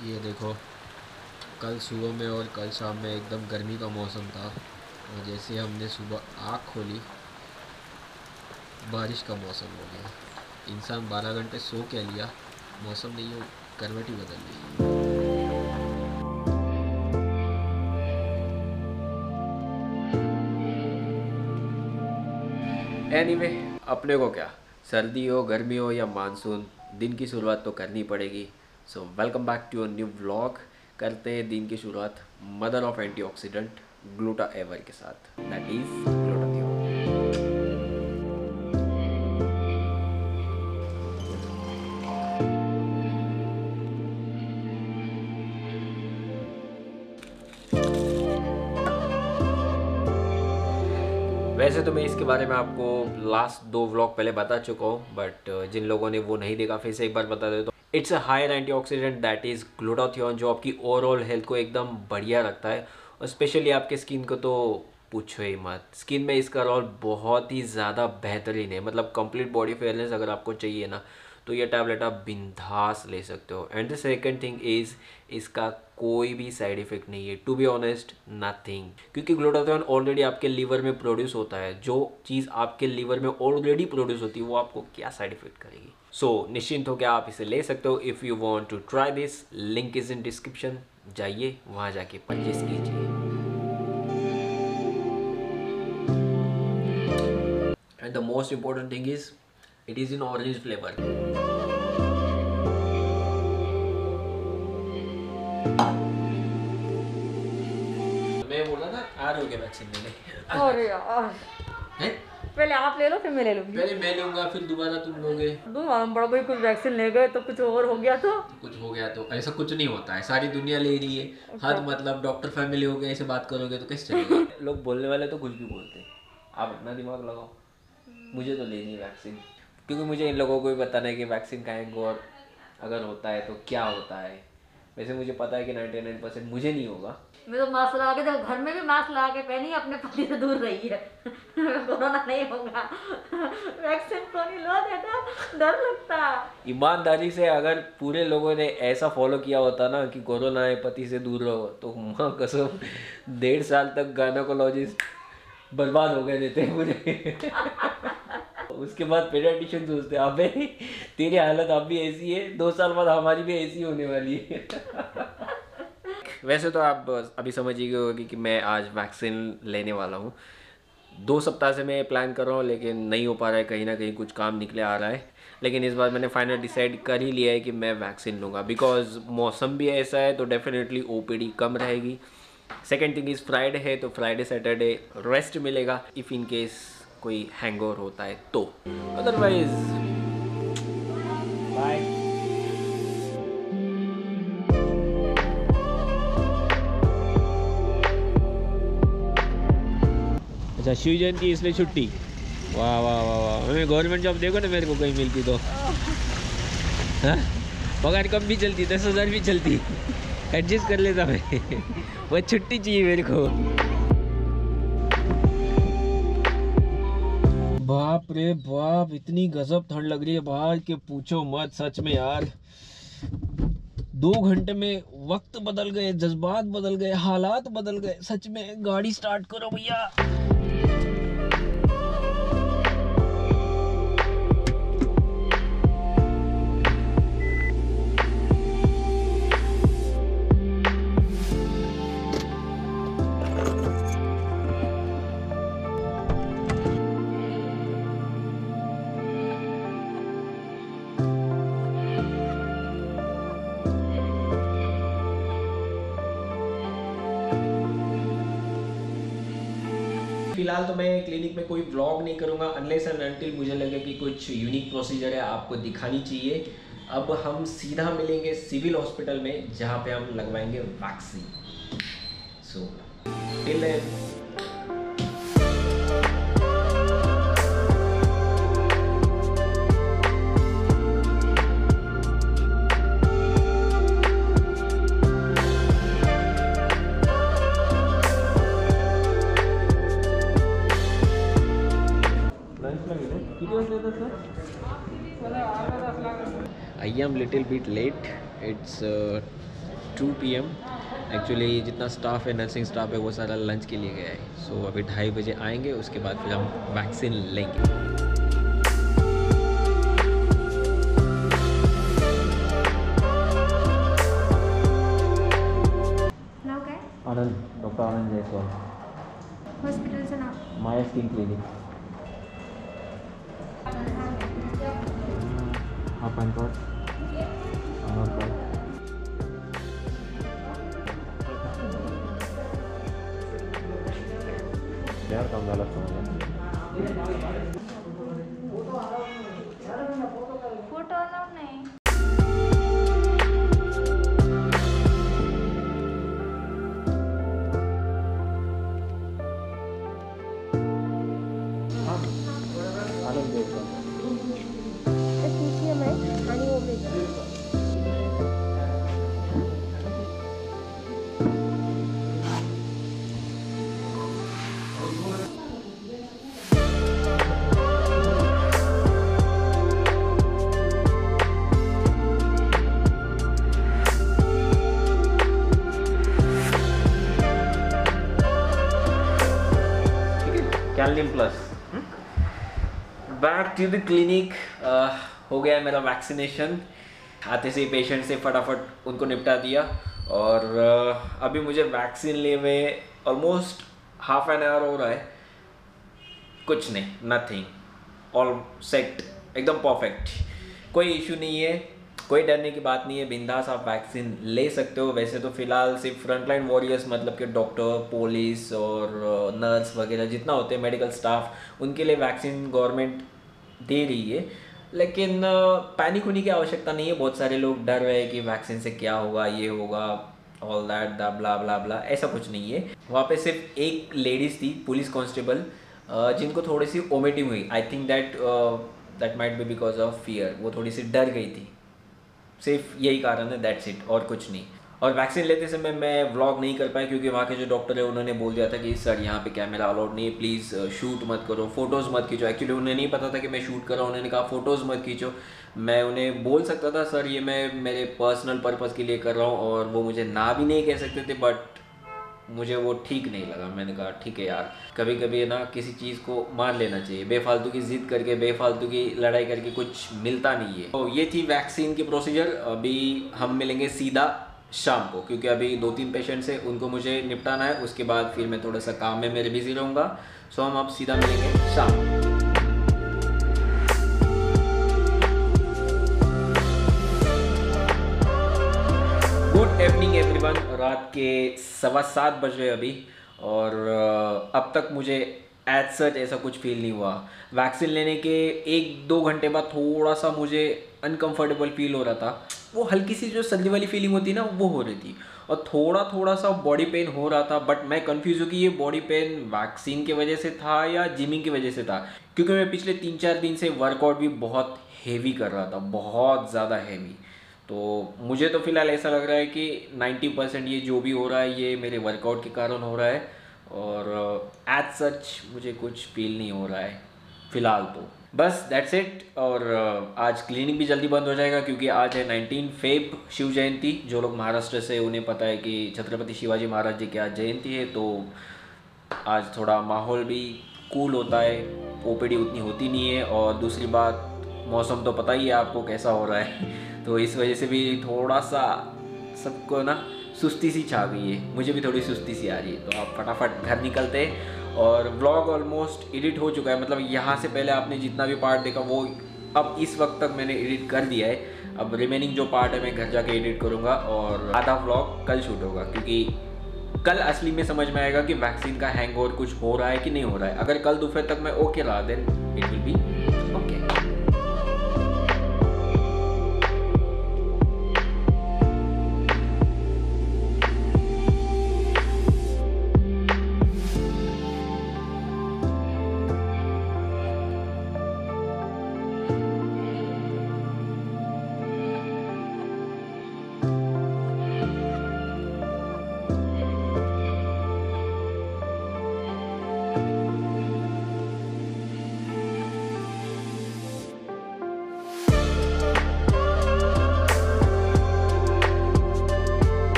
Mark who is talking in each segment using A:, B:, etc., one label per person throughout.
A: ये देखो, कल सुबह में और कल शाम में एकदम गर्मी का मौसम था, और जैसे ही हमने सुबह आँख खोली बारिश का मौसम हो गया। इंसान 12 घंटे सो क्या लिया, मौसम नहीं हो करवट ही बदल ली। एनीवे, अपने को क्या, सर्दी हो गर्मी हो या मानसून, दिन की शुरुआत तो करनी पड़ेगी। So welcome back to a new vlog. करते हैं दिन की शुरुआत mother of antioxidant gluta ever के साथ, दैट इज ग्लूटाथियोन। वैसे तो मैं इसके बारे में आपको लास्ट 2 व्लॉग पहले बता चुका हूँ, बट जिन लोगों ने वो नहीं देखा फिर से एक बार बता देता हूँ। It's a higher antioxidant that is glutathione, जो आपकी ओवरऑल हेल्थ को एकदम बढ़िया रखता है, और स्पेशली आपके स्किन को तो पूछो ही मत। स्किन में इसका रोल बहुत ही ज़्यादा बेहतरीन है, मतलब कंप्लीट बॉडी फेयरनेस अगर आपको चाहिए ना, तो ये टैबलेट आप बिंदास ले सकते हो। And the second thing is, इसका कोई भी साइड इफेक्ट नहीं है, टू बी ऑनेस्ट नथिंग, क्योंकि ग्लूटाथियोन ऑलरेडी आपके लीवर में प्रोड्यूस होता है। जो चीज़ आपके लीवर में ऑलरेडी प्रोड्यूस होती है वो आपको क्या साइड इफेक्ट करेगी। सो निश्चिंत होकर आप इसे ले सकते हो। If you want to try this, link is in description, जाइए वहाँ जाके परचेस कीजिए। And the most important thing is, it is in orange flavour. मैं बोल रहा था आ रहे हो क्या वैक्सीन लेने?
B: अरे यार,
A: हैं?
B: पहले आप ले लो फिर मैं ले लूंगी।
A: पहले मैं लूंगा फिर दोबारा तुम लोगे।
B: हम बड़ा भाई कुछ वैक्सीन ले गए तो कुछ और हो गया तो
A: कुछ हो गया तो ऐसा कुछ नहीं होता है, सारी दुनिया ले रही है। हद मतलब डॉक्टर फैमिली हो गए, ऐसे बात करोगे तो कैसे चलेगा? लोग बोलने वाले तो कुछ भी बोलते हैं, आप अपना दिमाग लगाओ। मुझे तो लेनी है वैक्सीन, क्योंकि मुझे इन लोगों को भी बताना है कि वैक्सीन का हैंग और अगर होता है तो क्या होता है। वैसे मुझे पता है कि 99% मुझे नहीं होगा।
B: मैं तो मास्क लगा के, जब घर में भी मास्क लगा के पहनी, अपने पति से दूर रही है। कोरोना नहीं होगा। वैक्सीन को नहीं लो देता, डर लगता।
A: ईमानदारी से अगर पूरे लोगों ने ऐसा फॉलो किया होता ना कि कोरोना है पति से दूर रहो, तो माँ कसम 1.5 साल तक गायनोकोलॉजिस्ट बर्बाद हो गए देते पूरे। उसके बाद पेडियाट्रिशियन सोचते अबे तेरी हालत अब भी ऐसी है, 2 साल बाद हमारी भी ऐसी होने वाली है। वैसे तो आप अभी समझ ही गए होगी कि मैं आज वैक्सीन लेने वाला हूँ। 2 सप्ताह से मैं प्लान कर रहा हूँ, लेकिन नहीं हो पा रहा है, कहीं ना कहीं कुछ काम निकले आ रहा है। लेकिन इस बार मैंने फाइनल डिसाइड कर ही लिया है कि मैं वैक्सीन लूँगा, बिकॉज मौसम भी ऐसा है तो डेफिनेटली ओपीडी कम रहेगी। सेकेंड थिंग इज़, फ्राइडे है तो फ्राइडे सैटरडे रेस्ट मिलेगा इफ़ इन केस कोई हैंगओवर होता है तो। Otherwise bye. अच्छा, शिव जयंती इसलिए छुट्टी? वाह वाह वाह वाह, हमें गवर्नमेंट जॉब देखो ना मेरे को कहीं मिलती तो। हाँ, पगार कम भी चलती, 10,000 भी चलती, एडजस्ट कर लेता मैं। वो छुट्टी चाहिए मेरे को। बाप रे बाप, इतनी गजब ठंड लग रही है बाहर कि पूछो मत। सच में यार, 2 घंटे में वक्त बदल गए, जज्बात बदल गए, हालात बदल गए। सच में गाड़ी स्टार्ट करो भैया। फिलहाल तो मैं क्लिनिक में कोई व्लॉग नहीं करूंगा अनलेस एंड अनटिल मुझे लगे कि कुछ यूनिक प्रोसीजर है आपको दिखानी चाहिए। अब हम सीधा मिलेंगे सिविल हॉस्पिटल में, जहाँ पे हम लगवाएंगे vaccine. So till then, I am little bit late. It's 2 PM। Actually जितना स्टाफ है, नर्सिंग स्टाफ है, वो सारा लंच के लिए गया है। सो अभी 2:30 बजे आएंगे, उसके बाद फिर हम वैक्सीन लेंगे।
B: नाव काय
A: आनंद, डॉक्टर आनंद जायसवाल,
B: हॉस्पिटलचं नाव
A: माया स्किन क्लिनिक। हा पॅन कार्ड, आधार कार्ड। यार काम झालं
B: फोटो अलाउड नाही।
A: आनंद जायसवाल।
C: PCM आहे आणि ओमेगा
A: कैलनिम plus. Back to the clinic. हो गया मेरा वैक्सीनेशन। आते से पेशेंट से फटाफट उनको निपटा दिया और अभी मुझे वैक्सीन लिए हुए ऑलमोस्ट हाफ एन आवर हो रहा है। कुछ नहीं, नथिंग, ऑल सेट, एकदम परफेक्ट, कोई इशू नहीं है, कोई डरने की बात नहीं है। बिंदास आप वैक्सीन ले सकते हो। वैसे तो फ़िलहाल सिर्फ फ्रंटलाइन वॉरियर्स मतलब कि डॉक्टर, पुलिस और नर्स वगैरह जितना होते हैं मेडिकल स्टाफ, उनके लिए वैक्सीन गवर्नमेंट दे रही है, लेकिन पैनिक होने की आवश्यकता नहीं है। बहुत सारे लोग डर रहे हैं कि वैक्सीन से क्या होगा, ये होगा, ऑल दैट दा ब्ला ब्ला ब्ला, ऐसा कुछ नहीं है। वहाँ पे सिर्फ एक लेडीज़ थी, पुलिस कांस्टेबल, जिनको थोड़ी सी वोमिटिंग हुई। I think that might be because of fear, वो थोड़ी सी डर गई थी, सिर्फ यही कारण है, दैट्स इट, और कुछ नहीं। और वैक्सीन लेते समय मैं व्लॉग नहीं कर पाया क्योंकि वहाँ के जो डॉक्टर है उन्होंने बोल दिया था कि सर यहाँ पे कैमरा अलाउड नहीं है, प्लीज़ शूट मत करो, फ़ोटोज़ मत खींचो। एक्चुअली उन्हें नहीं पता था कि मैं शूट कर रहा हूँ, उन्होंने कहा फ़ोटोज़ मत खींचो। मैं उन्हें बोल सकता था सर ये मैं मेरे पर्सनल पर्पज़ के लिए कर रहा हूँ, और वो मुझे ना भी नहीं कह सकते थे, बट मुझे वो ठीक नहीं लगा। मैंने कहा ठीक है यार, कभी कभी ना किसी चीज़ को मान लेना चाहिए। बेफालतू की ज़िद करके, बेफालतू की लड़ाई करके कुछ मिलता नहीं है। तो ये थी वैक्सीन की प्रोसीजर। अभी हम मिलेंगे सीधा शाम को, क्योंकि अभी 2-3 पेशेंट्स हैं, उनको मुझे निपटाना है। उसके बाद फिर मैं थोड़ा सा काम में मेरे बिजी रहूँगा। सो हम अब सीधा मिलेंगे शाम को। Good evening everyone. रात के 7:15 बज रहे अभी, और अब तक मुझे एज सच ऐसा कुछ फील नहीं हुआ। वैक्सीन लेने के 1-2 घंटे बाद थोड़ा सा मुझे अनकंफर्टेबल फील हो रहा था। वो हल्की सी जो सर्दी वाली फीलिंग होती है ना, वो हो रही थी, और थोड़ा सा बॉडी पेन हो रहा था। बट मैं कंफ्यूज हूँ कि ये बॉडी पेन वैक्सीन की वजह से था या जिमिंग की वजह से था, क्योंकि मैं पिछले 3-4 दिन से वर्कआउट भी बहुत हेवी कर रहा था, बहुत ज़्यादा हेवी। तो मुझे तो फिलहाल ऐसा लग रहा है कि 90% ये जो भी हो रहा है ये मेरे वर्कआउट के कारण हो रहा है, और एज सच मुझे कुछ फील नहीं हो रहा है फ़िलहाल। तो बस दैट्स इट। और आज क्लिनिक भी जल्दी बंद हो जाएगा क्योंकि आज है 19 फेब, शिव जयंती। जो लोग महाराष्ट्र से उन्हें पता है कि छत्रपति शिवाजी महाराज जी की आज जयंती है, तो आज थोड़ा माहौल भी कूल होता है, ओपीडी उतनी होती नहीं है, और दूसरी बात मौसम तो पता ही है आपको कैसा हो रहा है। तो इस वजह से भी थोड़ा सा सबको ना सुस्ती सी छा गई है, मुझे भी थोड़ी सुस्ती सी आ रही है। तो आप फटाफट घर निकलते हैं। और व्लॉग ऑलमोस्ट एडिट हो चुका है, मतलब यहाँ से पहले आपने जितना भी पार्ट देखा वो अब इस वक्त तक मैंने एडिट कर दिया है। अब रिमेनिंग जो पार्ट है मैं घर जाके एडिट करूँगा, और आधा व्लॉग कल शूट होगा, क्योंकि कल असली में समझ में आएगा कि वैक्सीन का हैंगओवर कुछ हो रहा है कि नहीं हो रहा है। अगर कल दोपहर तक मैं ओके रहा, then it will be okay.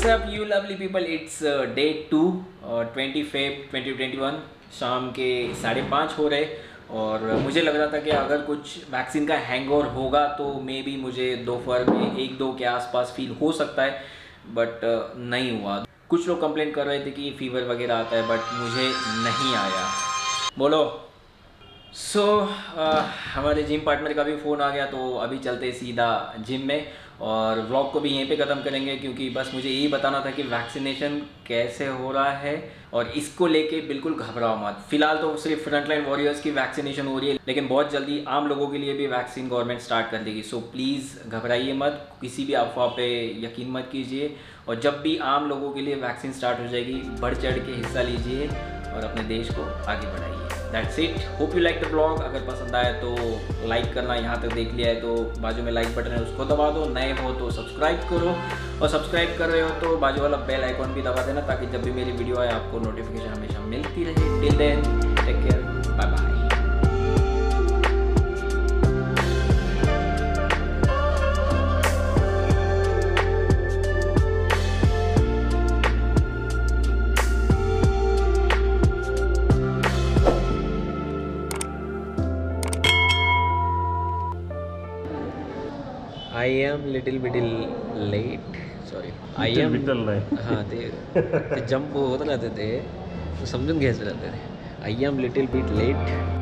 A: What's up you lovely people, it's day 2 20 Feb 2021 शाम के 5:30 हो रहे और मुझे लग रहा था कि अगर कुछ वैक्सीन का हैंगओवर होगा तो मे बी मुझे दोपहर में 1-2 के आसपास फील हो सकता है, बट नहीं हुआ। कुछ लोग कंप्लेंट कर रहे थे कि फीवर वगैरह आता है, बट मुझे नहीं आया। बोलो। हमारे जिम पार्टनर का भी फ़ोन आ गया, तो अभी चलते सीधा जिम में और व्लॉग को भी यहीं पे ख़त्म करेंगे, क्योंकि बस मुझे यही बताना था कि वैक्सीनेशन कैसे हो रहा है और इसको लेके बिल्कुल घबराओ मत। फिलहाल तो सिर्फ फ्रंटलाइन वॉरियर्स की वैक्सीनेशन हो रही है, लेकिन बहुत जल्दी आम लोगों के लिए भी वैक्सीन गवर्नमेंट स्टार्ट कर देगी। सो प्लीज़ घबराइए मत, किसी भी अफवाह पे यकीन मत कीजिए और जब भी आम लोगों के लिए वैक्सीन स्टार्ट हो जाएगी बढ़ चढ़ के हिस्सा लीजिए और अपने देश को आगे बढ़ाइए। That's it, hope you like the blog. अगर पसंद आए तो लाइक करना, यहाँ तक देख लिया है तो बाजू में लाइक बटन है उसको दबा दो, नए हो तो सब्सक्राइब करो और सब्सक्राइब कर रहे हो तो बाजू वाला बेल आइकॉन भी दबा देना, ताकि जब भी मेरी वीडियो आए आपको नोटिफिकेशन हमेशा मिलती रहे। Till then take care, bye bye. I am little bit late. Sorry. I am. हाँ ते जंप होत राहते ते समजून घ्यायचं राहते. I am little bit late.